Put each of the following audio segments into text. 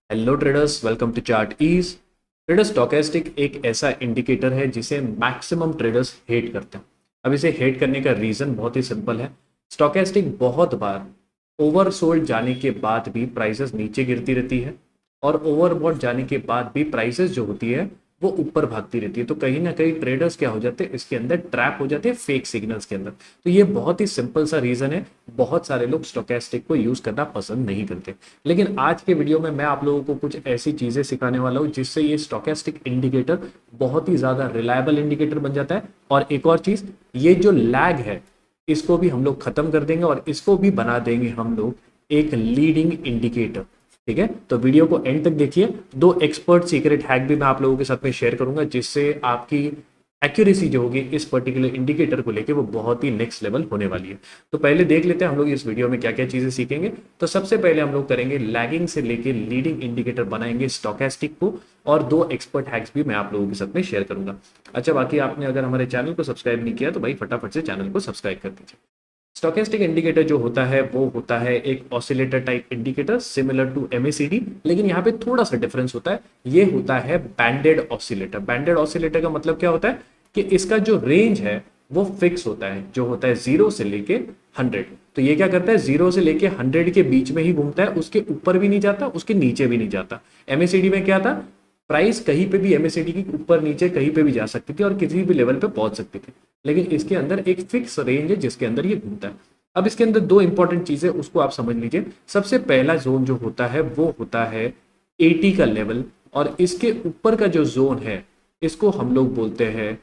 Hello traders, welcome to chart ease. Traders, stochastic एक ऐसा indicator है जिसे मैक्सिमम ट्रेडर्स हेट करते हैं। अब इसे हेट करने का रीजन बहुत ही सिंपल है। स्टोकेस्टिक बहुत बार ओवरसोल्ड जाने के बाद भी प्राइसेस नीचे गिरती रहती है और ओवरबॉट जाने के बाद भी प्राइसेस जो होती है वो ऊपर भागती रहती है। तो कहीं ना कहीं ट्रेडर्स क्या हो जाते हैं, इसके अंदर ट्रैप हो जाते हैं फेक सिग्नल्स के अंदर। तो ये बहुत ही सिंपल सा रीजन है। बहुत सारे लोग स्टोकेस्टिक को यूज करना पसंद नहीं करते। लेकिन आज के वीडियो में मैं आप लोगों को कुछ ऐसी चीजें सिखाने वाला हूं जिससे ये स्टोकेस्टिक इंडिकेटर बहुत ही ज्यादा रिलायबल इंडिकेटर बन जाता है। और एक और चीज, ये जो लैग है इसको भी हम लोग खत्म कर देंगे और इसको भी बना देंगे हम लोग एक लीडिंग इंडिकेटर। ठीक है, तो वीडियो को एंड तक देखिए। दो एक्सपर्ट सीक्रेट हैक भी मैं आप लोगों के साथ में शेयर करूंगा जिससे आपकी एक्यूरेसी जो होगी इस पर्टिकुलर इंडिकेटर को लेके वो बहुत ही नेक्स्ट लेवल होने वाली है। तो पहले देख लेते हैं हम लोग इस वीडियो में क्या क्या चीजें सीखेंगे। तो सबसे पहले हम लोग करेंगे लैगिंग से लेके लीडिंग इंडिकेटर बनाएंगे स्टोकेस्टिक को, और दो एक्सपर्ट हैक्स भी मैं आप लोगों के साथ में शेयर करूंगा। अच्छा, बाकी आपने अगर हमारे चैनल को सब्सक्राइब नहीं किया तो भाई फटाफट से चैनल को सब्सक्राइब कर दीजिए। स्टोकेस्टिक इंडिकेटर जो होता है वो होता है एक oscillator type indicator similar to MACD, लेकिन यहाँ पे थोड़ा सा डिफरेंस होता है। ये होता है बैंडेड ऑसिलेटर। बैंडेड ऑसिलेटर का मतलब क्या होता है कि इसका जो रेंज है वो फिक्स होता है, जो होता है 0 से लेके 100। तो ये क्या करता है, 0 से लेके 100 के बीच में ही घूमता है, उसके ऊपर भी नहीं जाता, उसके नीचे भी नहीं जाता। एमएसीडी में क्या था, प्राइस कहीं पे भी एमएसीडी की ऊपर नीचे कहीं पे भी जा सकती थी और किसी भी लेवल पे पहुंच सकती थी। लेकिन इसके अंदर एक फिक्स रेंज है जिसके अंदर ये घूमता है। अब इसके अंदर दो इंपॉर्टेंट चीजें उसको आप समझ लीजिए। सबसे पहला जोन जो होता है वो होता है 80 का लेवल, और इसके ऊपर का जो जोन है इसको हम लोग बोलते हैं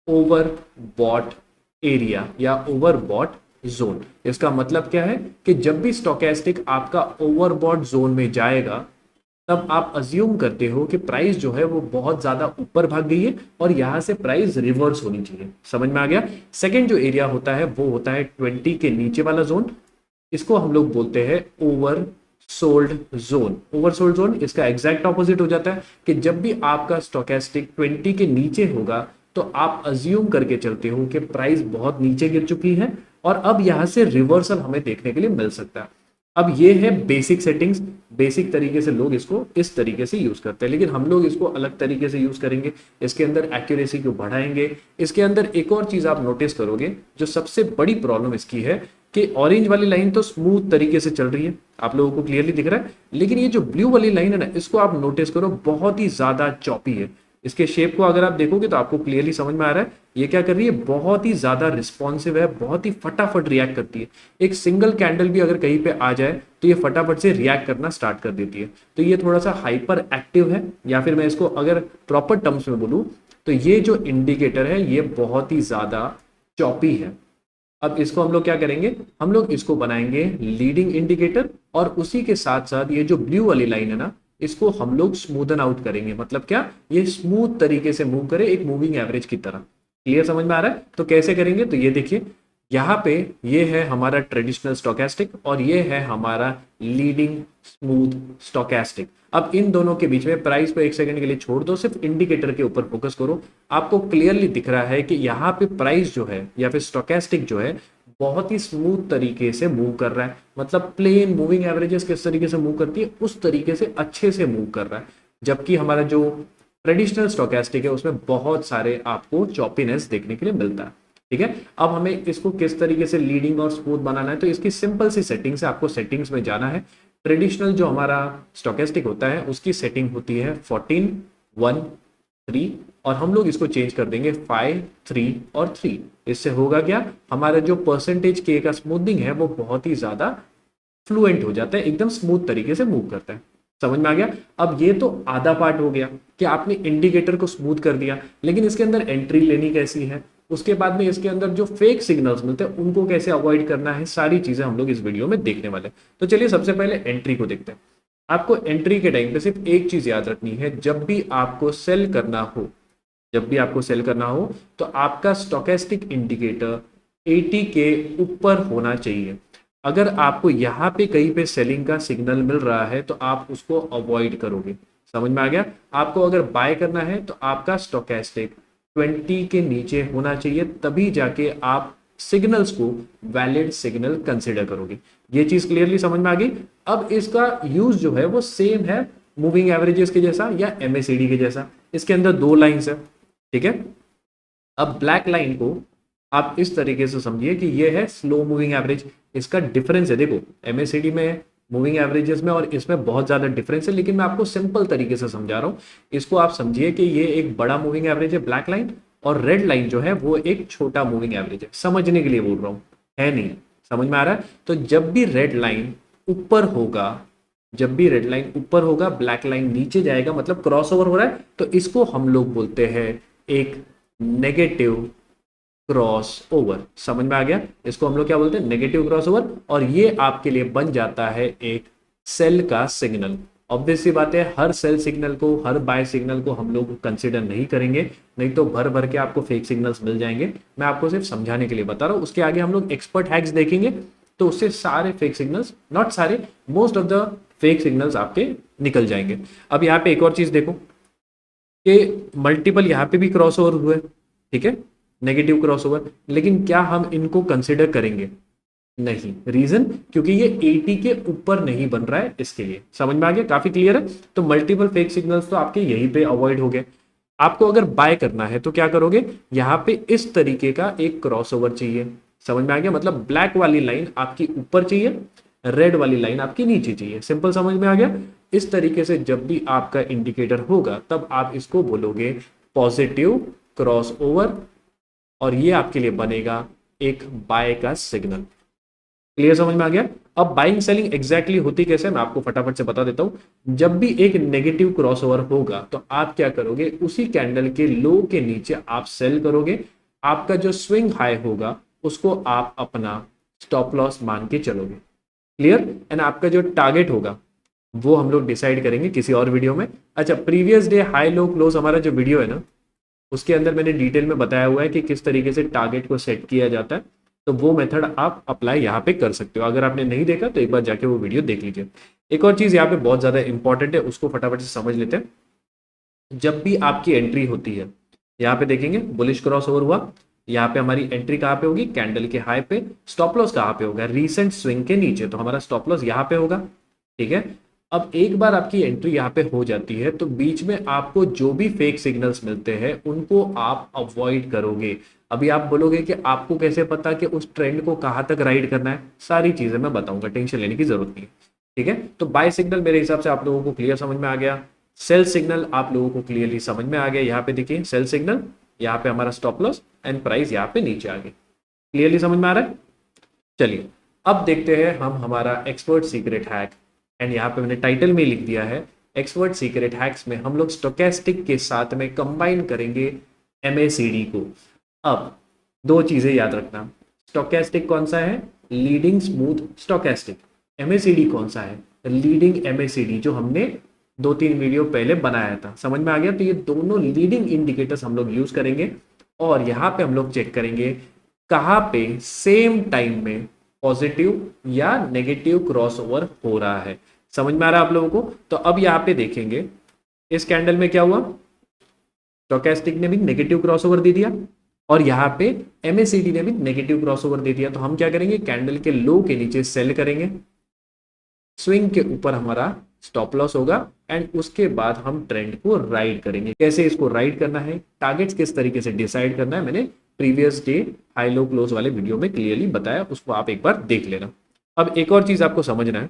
ओवर बॉट एरिया या ओवर बॉट जोन। इसका मतलब क्या है कि जब भी स्टोकेस्टिक आपका ओवरबॉट जोन में जाएगा तब आप अज्यूम करते हो कि प्राइस जो है वो बहुत ज्यादा ऊपर भाग गई है और यहां से प्राइस रिवर्स होनी चाहिए। समझ में आ गया। सेकंड जो एरिया होता है वो होता है 20 के नीचे वाला जोन। इसको हम लोग बोलते हैं over sold zone. Over sold zone इसका एग्जैक्ट ऑपोजिट हो जाता है कि जब भी आपका स्टोकेस्टिक 20 के नीचे होगा तो आप अज्यूम करके चलते हो कि प्राइस बहुत नीचे गिर चुकी है और अब यहां से रिवर्सल हमें देखने के लिए मिल सकता है। अब ये है बेसिक सेटिंग्स। बेसिक तरीके से लोग इसको इस तरीके से यूज करते हैं, लेकिन हम लोग इसको अलग तरीके से यूज करेंगे। इसके अंदर एक्यूरेसी को बढ़ाएंगे। इसके अंदर एक और चीज आप नोटिस करोगे, जो सबसे बड़ी प्रॉब्लम इसकी है कि ऑरेंज वाली लाइन तो स्मूथ तरीके से चल रही है, आप लोगों को क्लियरली दिख रहा है, लेकिन ये जो ब्लू वाली लाइन है ना, इसको आप नोटिस करो, बहुत ही ज्यादा चॉपी है। इसके शेप को अगर आप देखोगे तो आपको क्लियरली समझ में आ रहा है ये क्या कर रही है, बहुत ही ज्यादा रिस्पॉन्सिव है, बहुत ही फटाफट रिएक्ट करती है। एक सिंगल कैंडल भी अगर कहीं पे आ जाए तो ये फटाफट से रिएक्ट करना स्टार्ट कर देती है। तो ये थोड़ा सा हाइपर एक्टिव है, या फिर मैं इसको अगर प्रॉपर टर्म्स में बोलूं तो ये जो इंडिकेटर है ये बहुत ही ज्यादा चॉपी है। अब इसको हम लोग क्या करेंगे, हम लोग इसको बनाएंगे लीडिंग इंडिकेटर, और उसी के साथ साथ ये जो ब्लू वाली लाइन है ना, इसको हम लोग स्मूदन आउट करेंगे। मतलब क्या, ये स्मूथ तरीके से मूव करे एक मूविंग एवरेज की तरह। क्लियर समझ में आ रहा है। तो कैसे करेंगे, तो ये देखिए, यहाँ पे ये है हमारा ट्रेडिशनल स्टोकेस्टिक और ये है हमारा लीडिंग स्मूथ स्टोकेस्टिक। अब इन दोनों के बीच में प्राइस को एक सेकंड के लिए छोड़ दो, सिर्फ इंडिकेटर के ऊपर फोकस करो। आपको क्लियरली दिख रहा है कि यहाँ पे प्राइस जो है या फिर स्टोकेस्टिक जो है बहुत ही स्मूथ तरीके से मूव कर रहा है। मतलब प्लेन मूविंग एवरेजेस किस तरीके से मूव करती है उस तरीके से अच्छे से मूव कर रहा है। जबकि हमारा जो ट्रेडिशनल स्टोकेस्टिक है उसमें बहुत सारे आपको चॉपीनेस देखने के लिए मिलता है। ठीक है, अब हमें इसको किस तरीके से लीडिंग और स्मूथ बनाना है, तो इसकी सिंपल सी सेटिंग्स है। आपको सेटिंग्स में जाना है। ट्रेडिशनल जो हमारा स्टोकेस्टिक होता है उसकी सेटिंग होती है 14 1 3, और हम लोग इसको चेंज कर देंगे 5 3 और 3। इससे होगा क्या, हमारा जो परसेंटेज के का स्मूथिंग है वो बहुत ही ज्यादा फ्लुएंट हो जाता है, एकदम स्मूथ तरीके से मूव करता है। समझ में आ गया। अब ये तो आधा पार्ट हो गया कि आपने इंडिकेटर को स्मूथ कर दिया, लेकिन इसके अंदर एंट्री लेनी कैसी है, उसके बाद में इसके अंदर जो फेक सिग्नल्स मिलते हैं उनको कैसे अवॉइड करना है, सारी चीजें हम लोग इस वीडियो में देखने वाले हैं। तो चलिए सबसे पहले एंट्री को देखते हैं। आपको एंट्री के टाइम पे सिर्फ एक चीज याद रखनी है, जब भी आपको सेल करना हो, जब भी आपको सेल करना हो तो आपका स्टोकेस्टिक इंडिकेटर 80 के ऊपर होना चाहिए। अगर आपको यहाँ पे कहीं पे सेलिंग का सिग्नल मिल रहा है तो आप उसको अवॉइड करोगे। समझ में आ गया। आपको अगर बाय करना है तो आपका स्टोकेस्टिक 20 के नीचे होना चाहिए, तभी जाके आप सिग्नल्स को वैलिड सिग्नल कंसिडर करोगे। ये चीज क्लियरली समझ में आ गई। अब इसका यूज जो है वो सेम है मूविंग एवरेजेस के जैसा या एमएसीडी के जैसा। इसके अंदर दो लाइंस है, ठीक है। अब ब्लैक लाइन को आप इस तरीके से समझिए कि ये है स्लो मूविंग एवरेज। इसका डिफरेंस है, देखो एमएसीडी में, मूविंग एवरेजेस में और इसमें बहुत ज्यादा डिफरेंस है, लेकिन मैं आपको सिंपल तरीके से समझा रहा हूं। इसको आप समझिए कि ये एक बड़ा मूविंग एवरेज है ब्लैक लाइन, और रेड लाइन जो है वो एक छोटा मूविंग एवरेज है। समझने के लिए बोल रहा हूं, है नहीं समझ में आ रहा है? तो जब भी रेड लाइन ऊपर होगा, जब भी रेड लाइन ऊपर होगा, ब्लैक लाइन नीचे जाएगा, मतलब क्रॉस ओवर हो रहा है, तो इसको हम लोग बोलते हैं एक नेगेटिव क्रॉस ओवर। समझ में आ गया? इसको हम लोग क्या बोलते हैं? Negative cross over. और ये आपके लिए बन जाता है एक सेल का सिग्नल। ऑब्वियस सी बात है, हर सेल सिग्नल को, हर बाय सिग्नल को हम लोग कंसिडर नहीं करेंगे, नहीं तो भर भर के आपको फेक सिग्नल्स मिल जाएंगे। मैं आपको सिर्फ समझाने के लिए बता रहा हूं। उसके आगे हम लोग एक्सपर्ट हैक्स देखेंगे, तो उससे सारे फेक सिग्नल्स, नॉट सारे, most of the fake signals आपके निकल जाएंगे। अब यहाँ पे एक और चीज देखो कि मल्टीपल यहाँ पे भी क्रॉस ओवर हुए, ठीक है, नेगेटिव क्रॉस ओवर, लेकिन क्या हम इनको कंसिडर करेंगे? नहीं। रीजन? क्योंकि ये 80 के ऊपर नहीं बन रहा है, इसके लिए। समझ में आ गया? काफी क्लियर है। तो मल्टीपल फेक सिग्नल्स तो आपके यहीं पे अवॉइड हो गए। आपको अगर बाय करना है तो क्या करोगे? यहां पे इस तरीके का एक क्रॉसओवर चाहिए। समझ में आ गया? मतलब ब्लैक वाली लाइन आपकी ऊपर चाहिए, रेड वाली लाइन आपकी नीचे चाहिए। सिंपल समझ में आ गया? इस तरीके से जब भी आपका इंडिकेटर होगा तब आप इसको बोलोगे पॉजिटिव क्रॉस ओवर, और ये आपके लिए बनेगा एक बाय का सिग्नल। क्लियर? समझ में आ गया? अब बाइंग सेलिंग एग्जैक्टली होती कैसे, मैं आपको फटाफट से बता देता हूं। जब भी एक नेगेटिव क्रॉसओवर होगा तो आप क्या करोगे? उसी कैंडल के लो के नीचे आप सेल करोगे। आपका जो स्विंग हाई होगा उसको आप अपना स्टॉप लॉस मान के चलोगे। क्लियर? एंड आपका जो टारगेट होगा वो हम लोग डिसाइड करेंगे किसी और वीडियो में। अच्छा, previous day high low close हमारा जो वीडियो है ना, उसके अंदर मैंने डिटेल में बताया हुआ है कि किस तरीके से टारगेट को सेट किया जाता है। तो वो मेथड आप अप्लाई यहाँ पे कर सकते हो। अगर आपने नहीं देखा तो एक बार जाके वो वीडियो देख लीजिए। एक और चीज यहाँ पे बहुत ज्यादा इंपॉर्टेंट है, उसको फटाफट से समझ लेते हैं। जब भी आपकी एंट्री होती है, यहाँ पे देखेंगे बुलिश क्रॉस ओवर हुआ, यहाँ पे हमारी एंट्री कहाँ पे होगी? कैंडल के हाई पे। स्टॉप लॉस कहाँ पे होगा? रीसेंट स्विंग के नीचे, तो हमारा स्टॉप लॉस यहाँ पे होगा, ठीक है। अब एक बार आपकी एंट्री यहाँ पे हो जाती है तो बीच में आपको जो भी फेक सिग्नल्स मिलते हैं उनको आप अवॉइड करोगे। अभी आप बोलोगे कि आपको कैसे पता कि उस ट्रेंड को कहाँ तक राइड करना है? सारी चीजें मैं बताऊंगा, टेंशन लेने की जरूरत नहीं है, ठीक है। तो बाय सिग्नल मेरे हिसाब से आप लोगों को क्लियर समझ में आ गया। सेल सिग्नल आप लोगों को क्लियरली समझ में आ गया। यहाँ पे देखिए सेल सिग्नल, यहाँ पे हमारा स्टॉप लॉस एंड प्राइस यहाँ पे नीचे आ गई। क्लियरली समझ में आ रहा है? चलिए अब देखते हैं हम हमारा एक्सपर्ट सीक्रेट हैक। एंड यहाँ पे मैंने टाइटल में लिख दिया है एक्सपर्ट सीक्रेट हैक्स में हम लोग स्टोकेस्टिक के साथ में कंबाइन करेंगे एमएसीडी को। अब दो चीजें याद रखना, स्टोकेस्टिक कौन सा है? Leading smooth stochastic. एमएसीडी कौन सा है? लीडिंग एमएसीडी, जो हमने 2-3 वीडियो पहले बनाया था। समझ में आ गया? तो ये दोनों लीडिंग इंडिकेटर्स हम लोग यूज करेंगे, और यहाँ पे हम लोग चेक करेंगे कहाँ पे सेम टाइम में पॉजिटिव या नेगेटिव क्रॉसओवर हो रहा है। समझ में आ रहा है आप लोगों को? तो अब यहाँ पे देखेंगे इस कैंडल में क्या हुआ? स्टोकेस्टिक ने भी नेगेटिव क्रॉसओवर दे दिया, और यहाँ पे एमएसीडी ने भी नेगेटिव क्रॉसओवर दे दिया। तो हम क्या करेंगे? कैंडल के लो के नीचे सेल करेंगे, स्विंग के ऊपर हमारा स्टॉप लॉस होगा, एंड उसके बाद हम ट्रेंड को राइड करेंगे। कैसे इसको राइड करना है, टारगेट्स किस तरीके से डिसाइड करना है, मैंने previous day high low close वाले वीडियो में क्लियरली बताया, उसको आप एक बार देख लेना। अब एक और चीज आपको समझना है,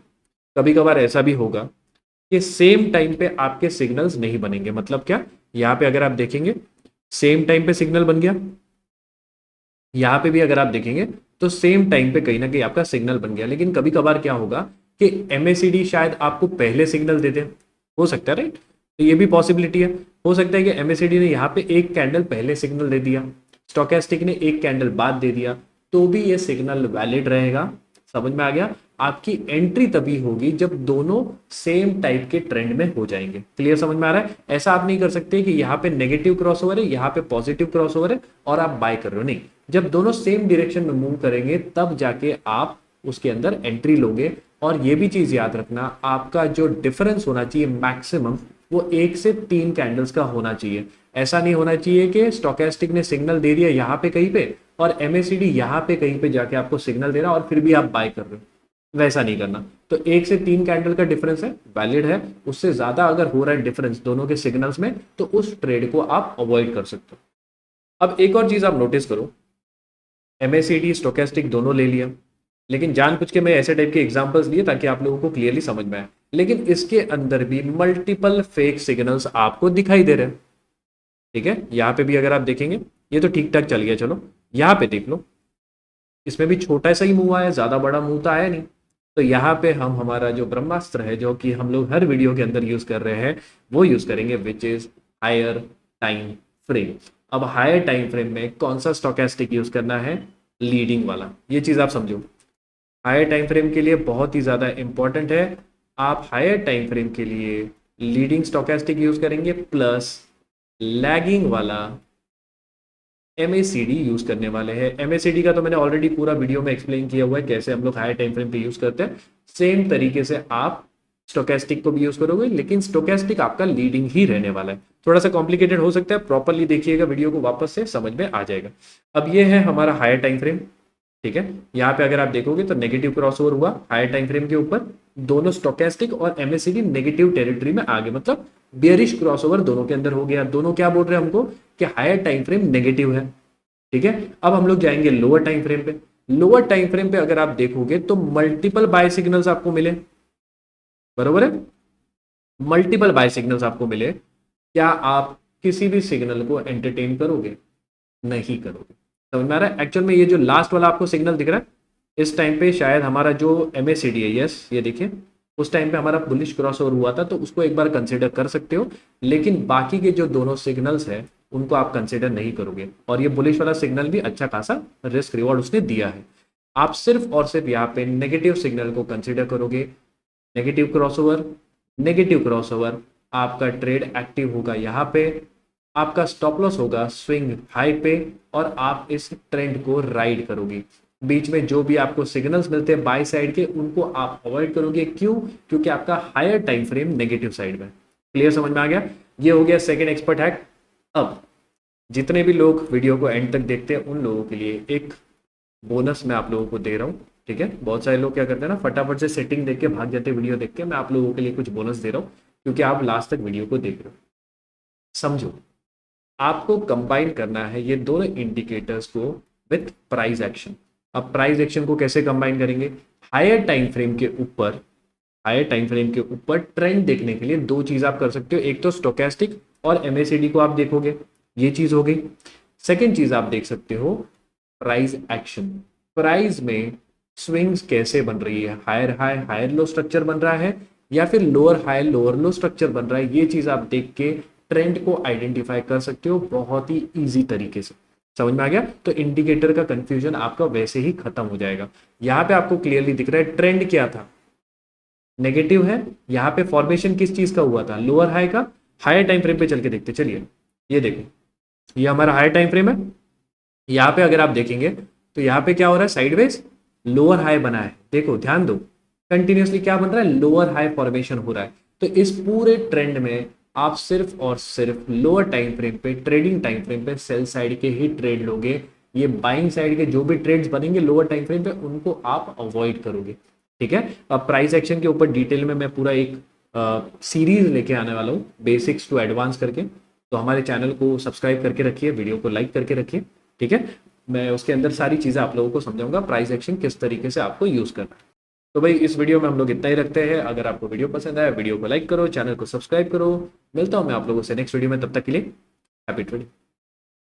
कभी कभार ऐसा भी होगा कि सेम टाइम पे आपके सिग्नल्स नहीं बनेंगे। मतलब क्या? यहाँ पे अगर आप देखेंगे सेम टाइम पे सिग्नल बन गया, यहाँ पे भी अगर आप देखेंगे तो सेम टाइम पे कहीं ना कहीं आपका सिग्नल बन गया। लेकिन कभी कभार क्या होगा कि एमएसीडी शायद आपको पहले सिग्नल दे दे, हो सकता है राइट? तो ये भी पॉसिबिलिटी है। हो सकता है कि एमएसीडी ने यहाँ पे एक कैंडल पहले सिग्नल दे दिया, स्टोकेस्टिक ने एक कैंडल बाद दे दिया, तो भी ये सिग्नल वैलिड रहेगा। समझ में आ गया? आपकी एंट्री तभी होगी जब दोनों सेम टाइप के ट्रेंड में हो जाएंगे। क्लियर? समझ में आ रहा है? ऐसा आप नहीं कर सकते कि यहाँ पे नेगेटिव क्रॉसओवर है, यहाँ पे पॉजिटिव क्रॉसओवर है और आप बाय कर रहे हो। नहीं, जब दोनों सेम डायरेक्शन में मूव करेंगे तब जाके आप उसके अंदर एंट्री लोगे। और ये भी चीज याद रखना, आपका जो डिफरेंस होना चाहिए मैक्सिमम, वो 1 से 3 कैंडल्स का होना चाहिए। ऐसा नहीं होना चाहिए कि स्टोकेस्टिक ने सिग्नल दे दिया यहाँ पे कहीं पे और एमएसीडी यहाँ पे कहीं पे जाके आपको सिग्नल दे रहा और फिर भी आप बाय कर रहे हो। वैसा नहीं करना। तो 1 से 3 कैंडल का डिफरेंस है, वैलिड है। उससे ज्यादा अगर हो रहा है डिफरेंस दोनों के सिग्नल्स में, तो उस ट्रेड को आप अवॉइड कर सकते हो। अब एक और चीज आप नोटिस करो, एमएसीडी स्टोकेस्टिक दोनों ले लिया, लेकिन जानबूझ के मैं ऐसे टाइप के एग्जांपल्स लिए ताकि आप लोगों को क्लियरली समझ में आए। लेकिन इसके अंदर भी मल्टीपल फेक सिग्नल्स आपको दिखाई दे रहे हैं। ठीक है, यहाँ पे भी अगर आप देखेंगे, ये तो ठीक ठाक चल गया, चलो यहाँ पे देख लो, इसमें भी छोटा सा ही मुंह आया, ज्यादा बड़ा मुंह तो आया नहीं। तो यहाँ पे हम हमारा जो ब्रह्मास्त्र है, जो कि हम लोग हर वीडियो के अंदर यूज कर रहे हैं, वो यूज करेंगे, which is higher time frame. अब हायर टाइम फ्रेम में कौन सा स्टोकेस्टिक यूज करना है? लीडिंग वाला। ये चीज आप समझो, हायर टाइम फ्रेम के लिए बहुत ही ज्यादा इंपॉर्टेंट है। आप हायर टाइम फ्रेम के लिए लीडिंग स्टोकेस्टिक यूज करेंगे, प्लस लैगिंग वाला MACD यूज करने वाले हैं। MACD का तो मैंने ऑलरेडी पूरा वीडियो में एक्सप्लेन किया हुआ है, कैसे हम लोग हायर टाइम फ्रेम पे यूज करते हैं। सेम तरीके से आप स्टोकेस्टिक को भी यूज करोगे, लेकिन स्टोकेस्टिक आपका लीडिंग ही रहने वाला है। थोड़ा सा कॉम्प्लिकेटेड हो सकता है, प्रॉपरली देखिएगा वीडियो को, वापस से समझ में आ जाएगा। अब ये है हमारा हायर टाइम फ्रेम। ठीक है, यहाँ पे अगर आप देखोगे तो नेगेटिव क्रॉसओवर हुआ हायर टाइम फ्रेम के ऊपर, दोनों स्टोकेस्टिक और MACD नेगेटिव टेरिटरी में आ गए, मतलब बियरिश क्रॉसओवर दोनों के अंदर हो गया। दोनों क्या बोल रहे हैं हमको कि हायर टाइम फ्रेम नेगेटिव है। ठीक है, अब हम लोग जाएंगे लोअर टाइम फ्रेम पे। लोअर टाइम फ्रेम पे अगर आप देखोगे तो मल्टीपल बाय सिग्नल्स आपको मिले, बरोबर है, मल्टीपल बाय सिग्नल्स आपको मिले। क्या आप किसी भी सिग्नल को एंटरटेन करोगे? नहीं करोगे। समझ में आ रहा है? एक्चुअल में ये जो लास्ट वाला आपको सिग्नल दिख रहा है, इस टाइम पे शायद हमारा जो MACD है, यस ये देखिए, उस टाइम पे हमारा बुलिश क्रॉसओवर हुआ था, तो उसको एक बार कंसिडर कर सकते हो। लेकिन बाकी के जो दोनों सिग्नल्स है उनको आप कंसिडर नहीं करोगे। और ये बुलिश वाला सिग्नल भी अच्छा खासा रिस्क रिवॉर्ड उसने दिया है। आप सिर्फ और सिर्फ यहाँ पे नेगेटिव सिग्नल को कंसिडर करोगे। नेगेटिव क्रॉसओवर, नेगेटिव क्रॉसओवर, आपका ट्रेड एक्टिव होगा यहाँ पे, आपका स्टॉप लॉस होगा स्विंग हाई पे, और आप इस ट्रेंड को राइड करोगे। बीच में जो भी आपको सिग्नल्स मिलते हैं बाय साइड के, उनको आप अवॉइड करोगे। क्यों? क्योंकि आपका higher time frame negative side में। क्लियर, समझ में आ गया? ये हो गया सेकंड एक्सपर्ट हैक। अब जितने भी लोग वीडियो को एंड तक देखते हैं, उन लोगों के लिए एक बोनस मैं आप लोगों को दे रहा हूँ। ठीक है, बहुत सारे लोग क्या करते हैं ना, फटाफट से सेटिंग देख के भाग जाते हैं वीडियो देख के। मैं आप लोगों के लिए कुछ बोनस दे रहा हूँ, क्योंकि आप लास्ट तक वीडियो को देख रहे हो। समझो, आपको कंबाइन करना है ये दोनों इंडिकेटर्स को विथ प्राइस एक्शन। अब प्राइस एक्शन को कैसे कंबाइन करेंगे? हायर टाइम फ्रेम के ऊपर, हायर टाइम फ्रेम के ऊपर ट्रेंड देखने के लिए दो चीज आप कर सकते हो। एक तो स्टोकेस्टिक और MACD को आप देखोगे, ये चीज हो गई। सेकेंड चीज आप देख सकते हो प्राइस एक्शन। प्राइस में स्विंग्स कैसे बन रही है, higher high higher low structure बन रहा है, या फिर lower high lower low structure बन रहा है। ये चीज आप देख के ट्रेंड को आइडेंटिफाई कर सकते हो बहुत ही इजी तरीके से। समझ में आ गया? तो इंडिकेटर का कंफ्यूजन आपका वैसे ही खत्म हो जाएगा। यहाँ पे आपको क्लियरली दिख रहा है ट्रेंड क्या था, नेगेटिव है। यहाँ पे फॉर्मेशन किस चीज का हुआ था, लोअर हाई का। हायर टाइम फ्रेम पे चल के देखते, चलिए ये देखो, ये हमारा हायर टाइम फ्रेम है। यहाँ पे अगर आप देखेंगे तो यहाँ पे क्या हो रहा है, साइडवेज लोअर हाई बना है। देखो ध्यान दो, कंटिन्यूसली क्या बन रहा है, लोअर हाई फॉर्मेशन हो रहा है। तो इस पूरे ट्रेंड में आप सिर्फ और सिर्फ लोअर टाइम फ्रेम पे, ट्रेडिंग टाइम फ्रेम पे सेल साइड के ही ट्रेड लोगे। ये बाइंग साइड के जो भी ट्रेड्स बनेंगे लोअर टाइम फ्रेम पे, उनको आप अवॉइड करोगे। ठीक है, अब प्राइस एक्शन के ऊपर डिटेल में मैं पूरा एक सीरीज लेके आने वाला हूँ, बेसिक्स टू एडवांस करके। तो हमारे चैनल को सब्सक्राइब करके रखिए, वीडियो को लाइक करके रखिए। ठीक है, मैं उसके अंदर सारी चीज़ें आप लोगों को समझाऊंगा, प्राइस एक्शन किस तरीके से आपको यूज़ करना है। तो भाई इस वीडियो में हम लोग इतना ही रखते हैं। अगर आपको वीडियो पसंद आया, वीडियो को लाइक करो, चैनल को सब्सक्राइब करो। मिलता हूँ मैं आप लोगों से नेक्स्ट वीडियो में, तब तक के लिए हैप्पी ट्रेडिंग।